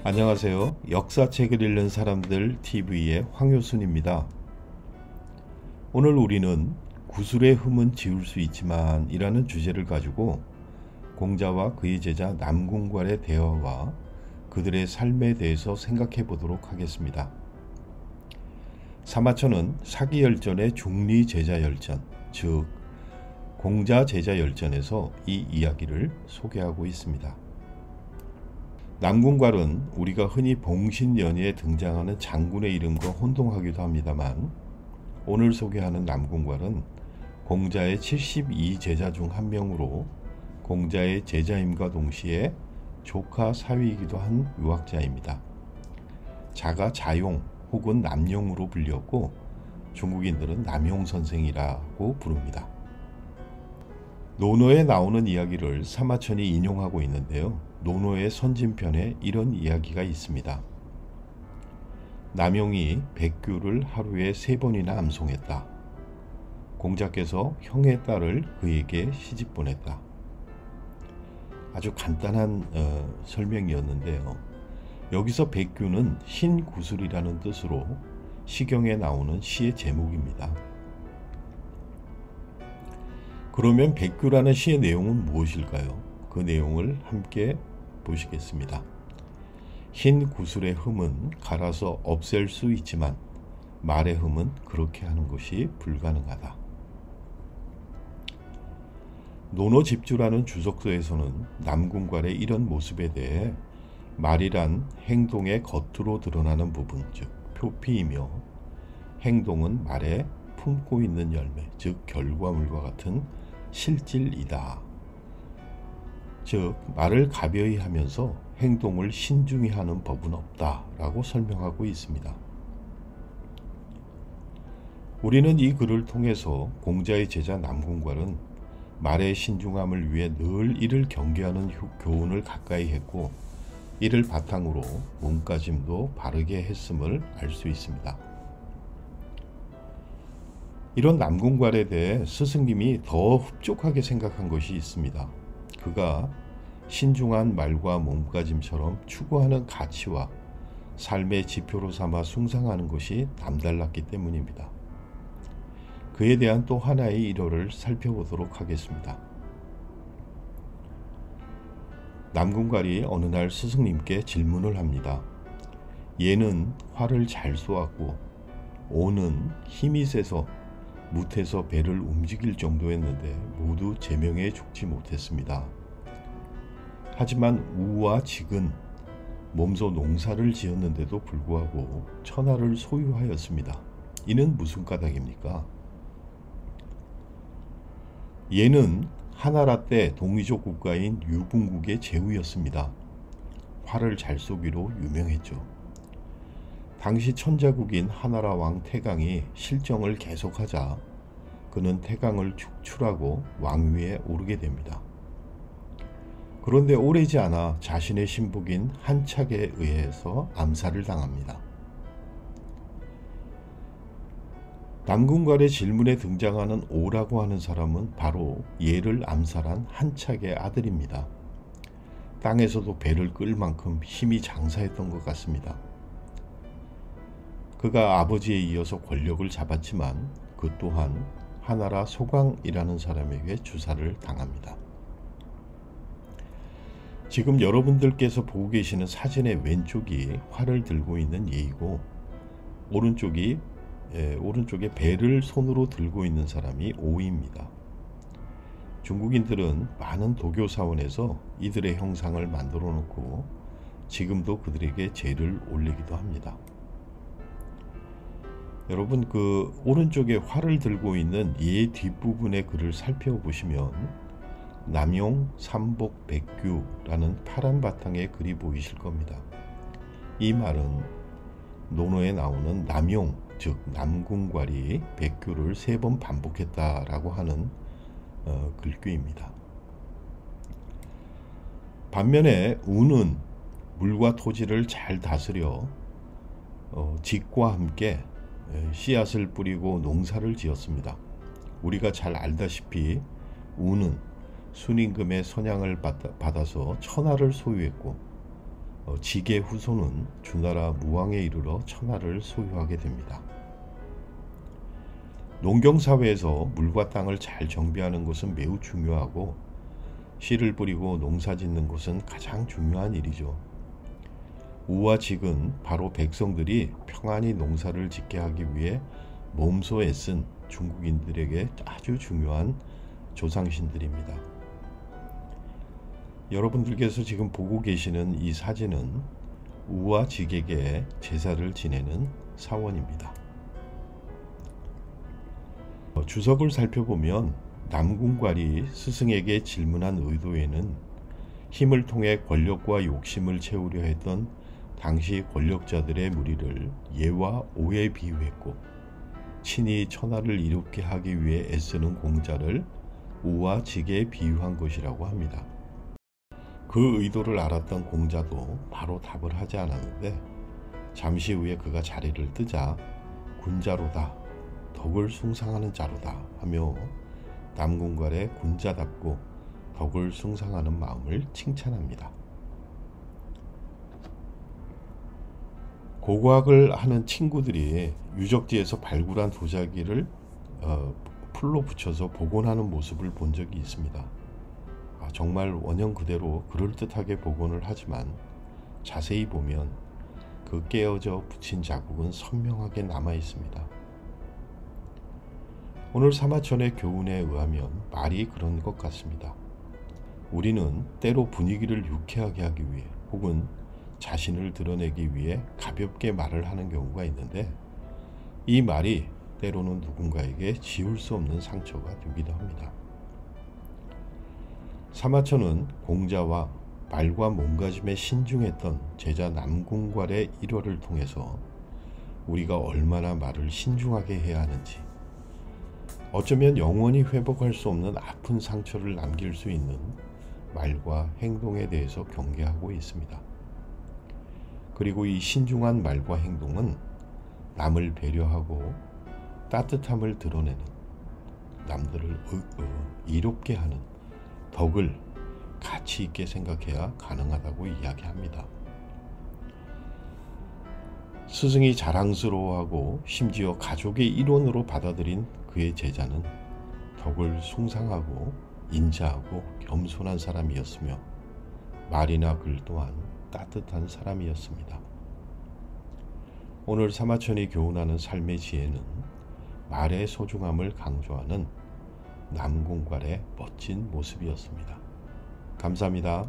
안녕하세요. 역사책을 읽는 사람들 TV의 황효순입니다. 오늘 우리는 구술의 흠은 지울 수 있지만 이라는 주제를 가지고 공자와 그의 제자 남궁괄의 대화와 그들의 삶에 대해서 생각해 보도록 하겠습니다. 사마천은 사기열전의 중리제자열전, 즉 공자제자열전에서 이 이야기를 소개하고 있습니다. 남궁괄은 우리가 흔히 봉신연의에 등장하는 장군의 이름과 혼동하기도 합니다만, 오늘 소개하는 남궁괄은 공자의 72제자 중 한 명으로 공자의 제자임과 동시에 조카 사위이기도 한 유학자입니다. 자가 자용 혹은 남용으로 불렸고 중국인들은 남용선생이라고 부릅니다. 논어에 나오는 이야기를 사마천이 인용하고 있는데요. 논어의 선진편에 이런 이야기가 있습니다. 남용이 백규를 하루에 3번이나 암송했다. 공자께서 형의 딸을 그에게 시집 보냈다. 아주 간단한 설명이었는데요. 여기서 백규는 흰구슬이라는 뜻으로 시경에 나오는 시의 제목입니다. 그러면 백규라는 시의 내용은 무엇일까요? 그 내용을 함께 보시겠습니다. 흰 구슬의 흠은 갈아서 없앨 수 있지만 말의 흠은 그렇게 하는 것이 불가능하다. 논어집주라는 주석서에서는 남궁괄의 이런 모습에 대해 말이란 행동의 겉으로 드러나는 부분, 즉 표피이며 행동은 말에 품고 있는 열매, 즉 결과물과 같은 실질이다. 즉 말을 가벼이 하면서 행동을 신중히 하는 법은 없다 라고 설명하고 있습니다. 우리는 이 글을 통해서 공자의 제자 남궁괄은 말의 신중함을 위해 늘 이를 경계하는 교훈을 가까이 했고, 이를 바탕으로 몸가짐도 바르게 했음을 알 수 있습니다. 이런 남궁괄에 대해 스승님이 더 흡족하게 생각한 것이 있습니다. 그가 신중한 말과 몸가짐처럼 추구하는 가치와 삶의 지표로 삼아 숭상하는 것이 남달랐기 때문입니다. 그에 대한 또 하나의 일화를 살펴보도록 하겠습니다. 남궁괄이 어느 날 스승님께 질문을 합니다. 얘는 활을 잘 쏘았고 오는 힘이 세서 무태서 배를 움직일 정도였는데 모두 제명에 죽지 못했습니다. 하지만 우와 직은 몸소 농사를 지었는데도 불구하고 천하를 소유하였습니다. 이는 무슨 까닭입니까? 얘는 하나라 때 동이족 국가인 유분국의 제후였습니다. 활을 잘 쏘기로 유명했죠. 당시 천자국인 하나라 왕 태강이 실정을 계속하자 그는 태강을 축출하고 왕위에 오르게 됩니다. 그런데 오래지 않아 자신의 신복인 한착에 의해서 암살을 당합니다. 남궁괄의 질문에 등장하는 오라고 하는 사람은 바로 얘를 암살한 한착의 아들입니다. 땅에서도 배를 끌 만큼 힘이 장사했던 것 같습니다. 그가 아버지에 이어서 권력을 잡았지만 그 또한 하나라 소강이라는 사람에게 주사를 당합니다. 지금 여러분들께서 보고 계시는 사진의 왼쪽이 활을 들고 있는 예이고 오른쪽에 배를 손으로 들고 있는 사람이 오입니다. 중국인들은 많은 도교 사원에서 이들의 형상을 만들어 놓고 지금도 그들에게 제를 올리기도 합니다. 여러분, 그 오른쪽에 활을 들고 있는 예 뒷부분의 글을 살펴보시면 남용, 삼복, 백규라는 파란 바탕의 글이 보이실 겁니다. 이 말은 논어에 나오는 남용, 즉 남궁괄이 백규를 3번 반복했다라고 하는 글귀입니다. 반면에 우는 물과 토지를 잘 다스려 직과 함께 씨앗을 뿌리고 농사를 지었습니다. 우리가 잘 알다시피 우는 순임금의 선양을 받아서 천하를 소유했고 지계 후손은 주나라 무왕에 이르러 천하를 소유하게 됩니다. 농경사회에서 물과 땅을 잘 정비하는 것은 매우 중요하고 씨를 뿌리고 농사 짓는 것은 가장 중요한 일이죠. 우와 직은 바로 백성들이 평안히 농사를 짓게 하기 위해 몸소 애쓴 중국인들에게 아주 중요한 조상신들입니다. 여러분들께서 지금 보고 계시는 이 사진은 우와 직에게 제사를 지내는 사원입니다. 주석을 살펴보면 남궁괄이 스승에게 질문한 의도에는 힘을 통해 권력과 욕심을 채우려 했던 당시 권력자들의 무리를 예와 오에 비유했고, 친히 천하를 이롭게 하기 위해 애쓰는 공자를 우와 직에 비유한 것이라고 합니다. 그 의도를 알았던 공자도 바로 답을 하지 않았는데, 잠시 후에 그가 자리를 뜨자 군자로다, 덕을 숭상하는 자로다 하며 남궁괄의 군자답고 덕을 숭상하는 마음을 칭찬합니다. 고고학을 하는 친구들이 유적지에서 발굴한 도자기를 풀로 붙여서 복원하는 모습을 본 적이 있습니다. 정말 원형 그대로 그럴듯하게 복원을 하지만 자세히 보면 그 깨어져 붙인 자국은 선명하게 남아 있습니다. 오늘 사마천의 교훈에 의하면 말이 그런 것 같습니다. 우리는 때로 분위기를 유쾌하게 하기 위해 혹은 자신을 드러내기 위해 가볍게 말을 하는 경우가 있는데, 이 말이 때로는 누군가에게 지울 수 없는 상처가 되기도 합니다. 사마천은 공자와 말과 몸가짐에 신중했던 제자 남궁괄의 일화를 통해서 우리가 얼마나 말을 신중하게 해야 하는지, 어쩌면 영원히 회복할 수 없는 아픈 상처를 남길 수 있는 말과 행동에 대해서 경계하고 있습니다. 그리고 이 신중한 말과 행동은 남을 배려하고 따뜻함을 드러내는, 남들을 이롭게 하는 덕을 가치 있게 생각해야 가능하다고 이야기합니다. 스승이 자랑스러워하고 심지어 가족의 일원으로 받아들인 그의 제자는 덕을 숭상하고 인자하고 겸손한 사람이었으며 말이나 글 또한 따뜻한 사람이었습니다. 오늘 사마천이 교훈하는 삶의 지혜는 말의 소중함을 강조하는 남궁괄의 멋진 모습이었습니다. 감사합니다.